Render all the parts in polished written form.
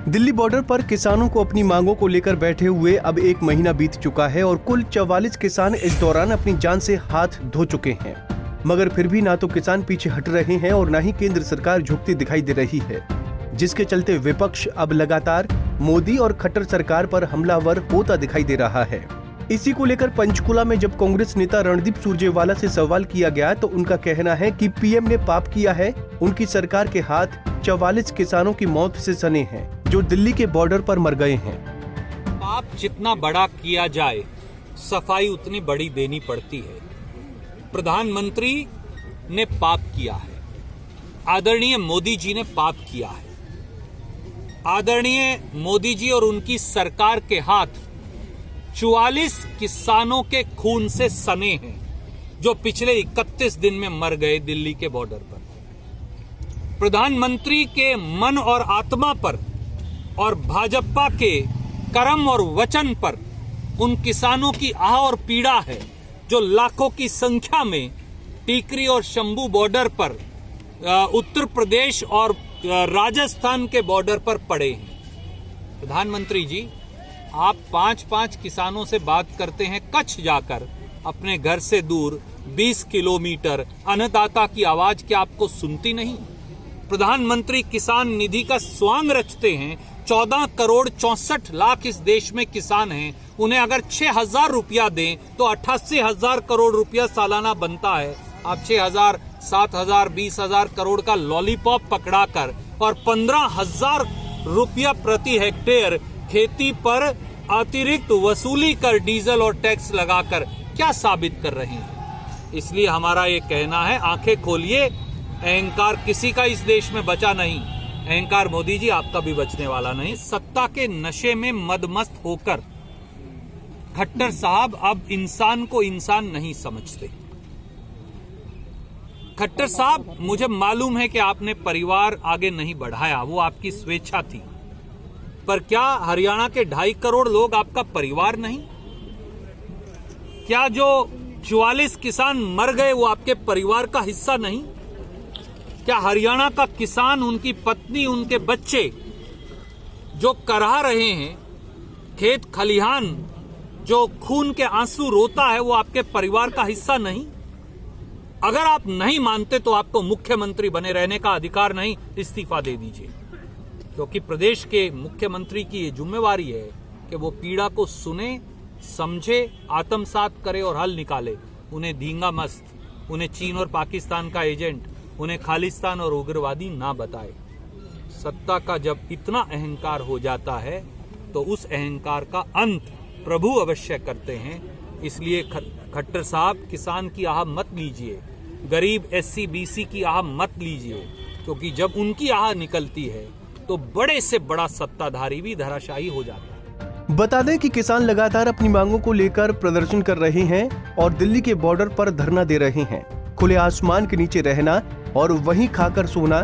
Delhi border पर किसानों को अपनी मांगों को लेकर बैठे हुए अब 1 महीना बीत चुका है और कुल 44 किसान इस दौरान अपनी जान से हाथ धो चुके हैं। मगर फिर भी ना तो किसान पीछे हट रहे हैं और ना ही केंद्र सरकार झुकती दिखाई दे रही है, जिसके चलते विपक्ष अब लगातार मोदी और खट्टर सरकार पर हमलावर होता दिखाई दे रहा है। इसी को लेकर पंचकुला में जब कांग्रेस नेता रणदीप सुरजेवाला से सवाल किया गया तो उनका कहना है कि पीएम ने पाप किया है, उनकी सरकार के हाथ 44 किसानों की मौत से सने हैं जो दिल्ली के बॉर्डर पर मर गए हैं। पाप जितना बड़ा किया जाए सफाई उतनी बड़ी देनी पड़ती है। प्रधानमंत्री ने पाप किया है, आदरणीय मोदी जी ने पाप किया है। आदरणीय मोदी जी और उनकी सरकार के हाथ 44 किसानों के खून से सने हैं जो पिछले 31 दिन में मर गए दिल्ली के बॉर्डर पर। प्रधानमंत्री के मन और आत्मा पर और भाजपा के कर्म और वचन पर उन किसानों की आह और पीड़ा है जो लाखों की संख्या में टीकरी और शंभू बॉर्डर पर उत्तर प्रदेश और राजस्थान के बॉर्डर पर पड़े हैं। प्रधानमंत्री जी, आप 5-5 किसानों से बात करते हैं कच्छ जाकर, अपने घर से दूर 20 किलोमीटर। अन्नदाता की आवाज क्या आपको सुनती नहीं? प्रधानमंत्री किसान निधि का स्वांग रचते हैं। 14 करोड़ 64 लाख इस देश में किसान हैं। उन्हें अगर 6,000 रुपया दें तो 88,000 करोड़ रुपया सालाना बनता है। आप 6,000, 7,000, 20,000 करोड़ का लॉलीपॉप पकड़ाकर और 15,000 रुपया प्रति हेक्टेयर खेती पर अतिरिक्त वसूली कर डीजल और टैक्स लगाकर क्या साबित कर रहे हैं? इसलिए हमारा ये कहना है, आंखें खोलिए। अहंकार किसी का इस देश में बचा नहीं। अहंकार मोदी जी आपका भी बचने वाला नहीं। सत्ता के नशे में मदमस्त होकर खट्टर साहब अब इंसान को इंसान नहीं समझते। खट्टर साहब, मुझे मालूम है कि आपने परिवार आगे नहीं बढ़ाया, वो आपकी स्वेच्छा थी, पर क्या हरियाणा के 2.5 करोड़ लोग आपका परिवार नहीं? क्या जो 44 किसान मर गए वो आपके परिवार का हिस्सा नहीं? क्या हरियाणा का किसान, उनकी पत्नी, उनके बच्चे जो करहा रहे हैं, खेत खलिहान जो खून के आंसू रोता है, वो आपके परिवार का हिस्सा नहीं? अगर आप नहीं मानते तो आपको मुख्यमंत्री बने रहने का अधिकार नहीं, इस्तीफा दे दीजिए। क्योंकि प्रदेश के मुख्यमंत्री की ये जिम्मेवारी है कि वो पीड़ा को सुने, समझे, आत्मसात करे और हल निकाले। उन्हें धींगा मस्त, उन्हें चीन और पाकिस्तान का एजेंट, उन्हें खालिस्तान और उग्रवादी ना बताए। सत्ता का जब इतना अहंकार हो जाता है तो उस अहंकार का अंत प्रभु अवश्य करते हैं। इसलिए खट्टर साहब, किसान की आह मत लीजिए, गरीब SC BC की आह मत लीजिए, क्योंकि जब उनकी आह निकलती है तो बड़े से बड़ा सत्ताधारी भी धराशायी हो जाता है। बता दें कि किसान लगातार अपनी मांगों को लेकर प्रदर्शन कर रहे हैं और दिल्ली के बॉर्डर पर धरना दे रहे हैं। खुले आसमान के नीचे रहना और वहीं खाकर सोना,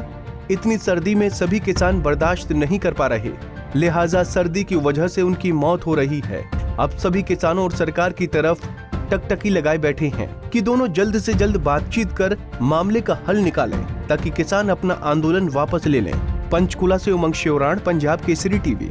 इतनी सर्दी में सभी किसान बर्दाश्त नहीं कर पा रहे, लिहाजा सर्दी की वजह से उनकी मौत हो रही है। अब सभी किसानों और सरकार की तरफ टकटकी लगाए बैठे हैं कि दोनों जल्द से जल्द बातचीत कर मामले का हल निकालें ताकि किसान अपना आंदोलन वापस ले लें। पंचकुला से उमंग शेवराण, पंजाब केसरी टीवी।